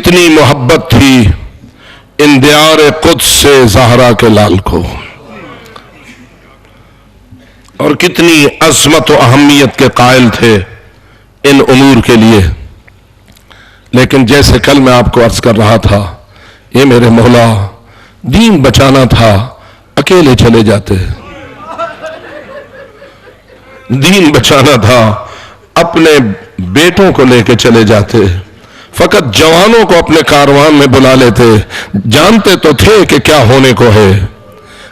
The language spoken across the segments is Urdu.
کتنی محبت تھی ان دیار قدس سے زہرا کے لال کو، اور کتنی عظمت و اہمیت کے قائل تھے ان امور کے لیے. لیکن جیسے کل میں آپ کو عرض کر رہا تھا، یہ میرے مولا دین بچانا تھا، اکیلے چلے جاتے. دین بچانا تھا، اپنے بیٹوں کو لے کے چلے جاتے، فقط جوانوں کو اپنے کاروان میں بلا لیتے. جانتے تو تھے کہ کیا ہونے کو ہے،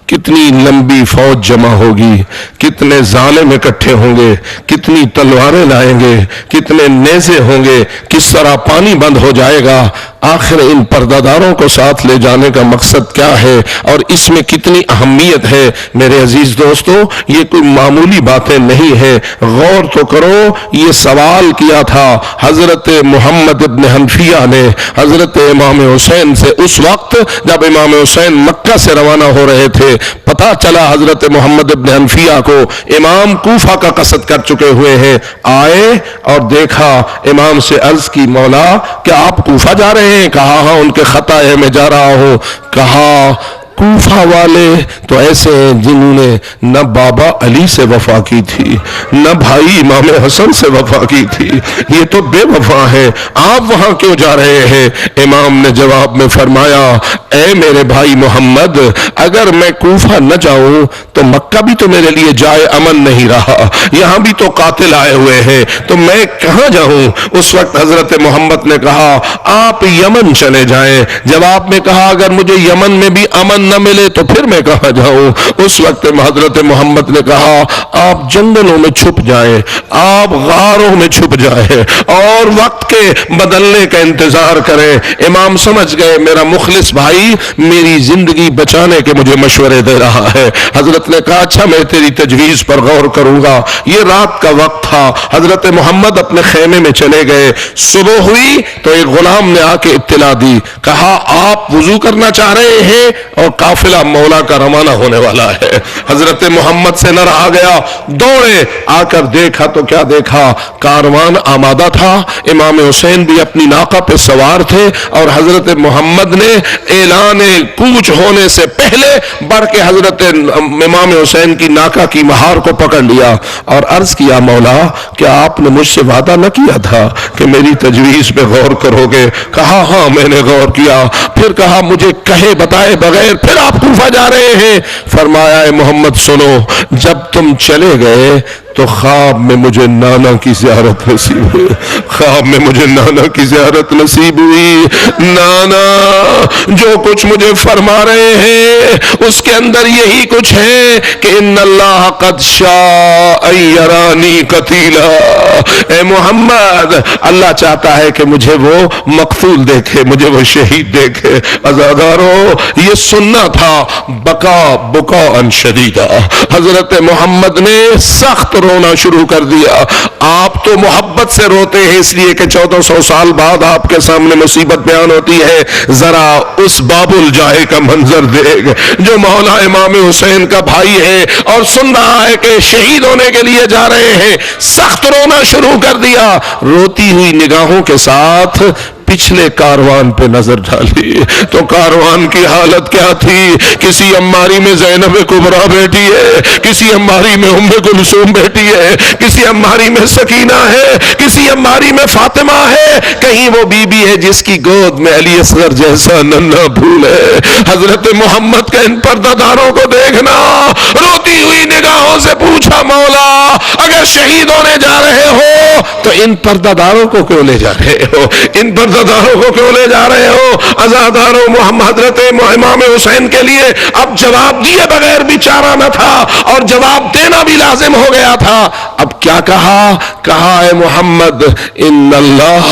کتنی لمبی فوج جمع ہوگی، کتنے ظالم اکٹھے ہوں گے، کتنی تلواریں لائیں گے، کتنے نیزے ہوں گے، کس طرح پانی بند ہو جائے گا. آخر ان پردہ داروں کو ساتھ لے جانے کا مقصد کیا ہے اور اس میں کتنی اہمیت ہے. میرے عزیز دوستو، یہ کوئی معمولی باتیں نہیں ہے. غور تو کرو، یہ سوال کیا تھا حضرت محمد ابن حنفیہ نے حضرت امام حسین سے اس وقت جب امام حسین مکہ سے روانہ ہو رہے تھے. پتا چلا حضرت محمد ابن حنفیہ کو امام کوفہ کا قصد کر چکے ہوئے ہیں. آئے اور دیکھا، امام سے عرض کی، مولا کیا آپ کوفہ جا رہے ہیں؟ کہا ہاں، ان کے خطا ہے میں جا رہا ہوں. کہا کوفہ والے تو ایسے ہیں جنہوں نے نہ بابا علی سے وفا کی تھی، نہ بھائی امام حسن سے وفا کی تھی، یہ تو بے وفا ہے، آپ وہاں کیوں جا رہے ہیں؟ امام نے جواب میں فرمایا، اے میرے بھائی محمد، اگر میں کوفہ نہ جاؤں تو مکہ بھی تو میرے لیے جائے امن نہیں رہا، یہاں بھی تو قاتل آئے ہوئے ہیں، تو میں کہاں جاؤں؟ اس وقت حضرت محمد نے کہا آپ یمن چلے جائیں. جواب میں کہا اگر مجھے یمن میں بھی امن نہ ملے تو پھر میں کہاں جاؤں؟ اس وقت حضرت محمد نے کہا آپ جنگلوں میں چھپ جائیں، آپ غاروں میں چھپ جائیں اور وقت کے بدلنے کا انتظار کریں. امام سمجھ گئے میرا مخلص بھائی میری زندگی بچانے کے مجھے مشورے دے رہا ہے. حضرت نے کہا اچھا میں تیری تجویز پر غور کروں گا. یہ رات کا وقت تھا. حضرت محمد اپنے خیمے میں چلے گئے. صبح ہوئی تو ایک غلام نے آ کے اطلاع دی، کہا آپ وضو کرنا چاہ رہے ہیں اور قافلہ مولا کا روانہ ہونے والا ہے. حضرت محمد سے نہ رہا گیا، دوڑے آ کر دیکھا تو کیا دیکھا، کاروان آمادہ تھا، امام حسین بھی اپنی ناقہ پہ سوار تھے اور حضرت محمد نے اعلان کوچ ہونے سے پہلے بڑھ کے حضرت امام حسین کی ناقہ کی مہار کو پکڑ لیا اور عرض کیا مولا کیا آپ نے مجھ سے وعدہ نہ کیا تھا کہ میری تجویز پہ غور کرو گے؟ کہا ہاں میں نے غور کیا. پھر کہا مجھے کہے بتائے بغیر پھر آپ کوفہ جا رہے ہیں؟ فرمایا اے محمد سنو، جب تم چلے گئے تو خواب میں مجھے نانا کی زیارت نصیب ہوئی، خواب میں مجھے نانا کی زیارت نصیب ہوئی. نانا جو کچھ مجھے فرما رہے ہیں اس کے اندر یہی کچھ ہے کہ ان اللہ قد شاء یرانی قتیلا. اے محمد اللہ چاہتا ہے کہ مجھے وہ مقتول دیکھے، مجھے وہ شہید دیکھے. عزادارو یہ سننا تھا بکا ان شدیدہ. حضرت محمد نے سخت رونا شروع کر دیا. آپ تو محبت سے روتے ہیں اس لیے کہ 1400 سال بعد آپ کے سامنے مصیبت بیان ہوتی ہے. ذرا اس باب الجاہ کا منظر دیکھ جو مولا امام حسین کا بھائی ہے اور سن رہا ہے کہ شہید ہونے کے لیے جا رہے ہیں. سخت رونا شروع کر دیا. روتی ہوئی نگاہوں کے ساتھ پچھلے کاروان پہ نظر ڈالی تو کاروان کی حالت کیا تھی. کسی اماری میں زینب کبریٰ بیٹی ہے، کسی اماری میں ام کلثوم بیٹی ہے، کسی اماری میں سکینہ ہے، کسی اماری میں فاطمہ ہے، کہیں وہ بی بی ہے جس کی گود میں علی اصغر جیسا ننھا پھول ہے. حضرت محمد کا ان پردہ داروں کو دیکھنا، روتی ہوئی نگاہوں سے پوچھا مولا اگر شہید ہونے جا رہے ہو تو ان پردہ داروں کو کیوں لے جا رہے ہو؟ ان پردہ داروں کو کیوں لے جا رہے ہو؟ عزاداروں محمد حضرت امام حسین کے لیے اب جواب دیے بغیر بھی چارہ نہ تھا اور جواب دینا بھی لازم ہو گیا تھا. اب کیا کہا اے محمد ان اللہ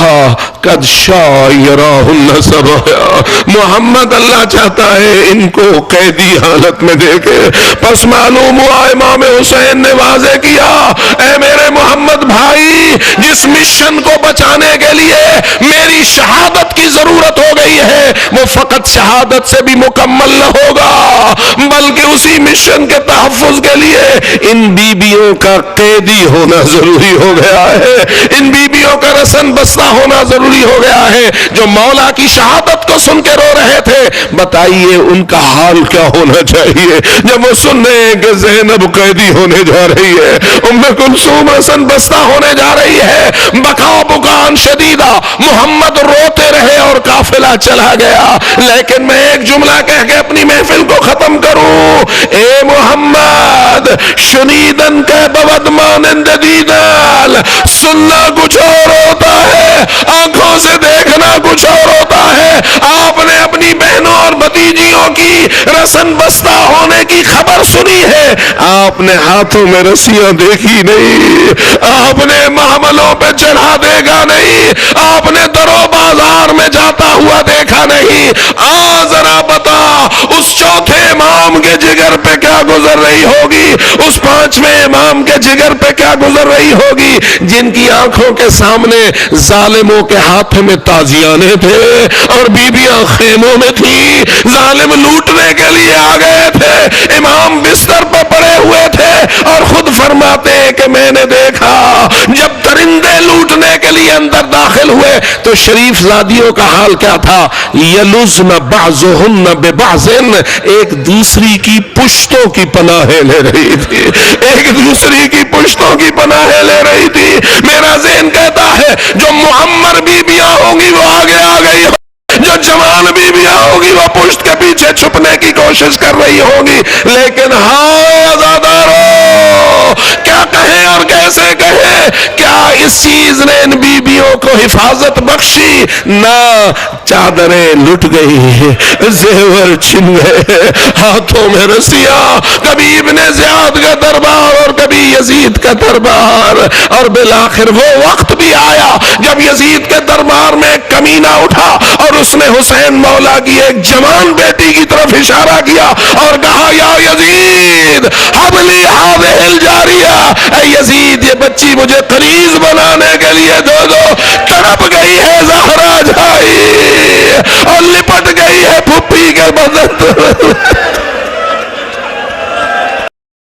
قد شاء یراہن سبایا. محمد اللہ چاہتا ہے ان کو قیدی حالت میں دیکھے. پس معلوم ہوا امام حسین نے واضح کیا اے میرے محمد بھائی جس مشن کو بچانے کے لیے میری شہادت کی ضرورت ہو گئی ہے، وہ فقط شہادت سے بھی مکمل نہ ہوگا بلکہ اسی مشن کے تحفظ کے لیے ان بیویوں کا قیدی ہونا ضروری ہو گیا ہے، ان بیویوں کا رسن بستہ ہونا ضروری ہو گیا ہے، جو مولا کی شہادت کو سن کے رو رہے تھے۔ بتائیے ان کا حال کیا ہونا چاہیے جب وہ سن رہے ہیں کہ زینب قیدی ہونے جا رہی ہے، ام کلثوم رسن بستہ ہونے جا رہی ہے، بکا بکان شدیدہ، محمد روتے رہے اور قافلہ چلا گیا۔ لیکن میں ایک جملہ کہہ کے اپنی محفل کو ختم کروں، اے محمد شنیدن کے بود مانند دیدال، سننا کچھ اور ہوتا ہے، آنکھوں سے دیکھنا کچھ اور ہوتا ہے۔ آپ نے اپنی بہنوں اور بھتیجیوں کی رسن بستہ ہونے کی خبر سنی ہے، آپ نے ہاتھوں میں رسیاں دیکھی نہیں، آپ نے محملوں پہ چڑھا دیکھا نہیں، آپ نے درو بازار میں جاتا ہوا دیکھا نہیں۔ ذرا بتا اس چوتھے امام کے جگر پہ کیا گزر رہی ہوگی، اس پانچویں امام کے جگر پہ کیا گزر رہی ہوگی، جن کی آنکھوں کے سامنے ظالموں کے ہاتھ میں تازیانے تھے اور بیویاں خیموں میں تھی، ظالم لوٹنے کے لیے آ گئے تھے، امام بستر پر پڑے ہوئے تھے اور خود فرماتے ہیں کہ میں نے دیکھا جب درندے لوٹنے کے لیے اندر داخل ہوئے تو شریف زادیوں کا حال کیا تھا، یلزن بعضہن ببعض، ایک دوسری کی پشتوں کی پناہیں لے رہی تھی، ایک دوسری کی پشتوں کی پناہیں لے رہی تھی۔ میرا ذہن کہتا ہے جو معمر بیویاں ہوں گی وہ آگے آ گئی، جو جوان بیویاں ہوگی وہ پشت کے پیچھے چھپنے کی کوشش کر رہی ہوگی، لیکن ہاں عزادارو کیا کہیں اور کیسے کہیں، کیا اس چیز نے ان بیویوں کو حفاظت بخشی؟ نہ، چادریں لٹ گئی، زیور چھن گئے، ہاتھوں میں رسیاں، کبھی ابن زیاد کا دربار اور کبھی یزید کا دربار، اور بالآخر وہ وقت بھی آیا جب یزید کے دربار میں ایک کمینہ اٹھا اور اس نے حسین مولا کی ایک جوان بیٹی کی طرف اشارہ کیا اور کہا یا یزید حبلی ہذہ الجاریہ، اے یزید یہ بچی مجھے قریض بنانے کے لیے دو، تڑپ گئی ہے زہرا جائی،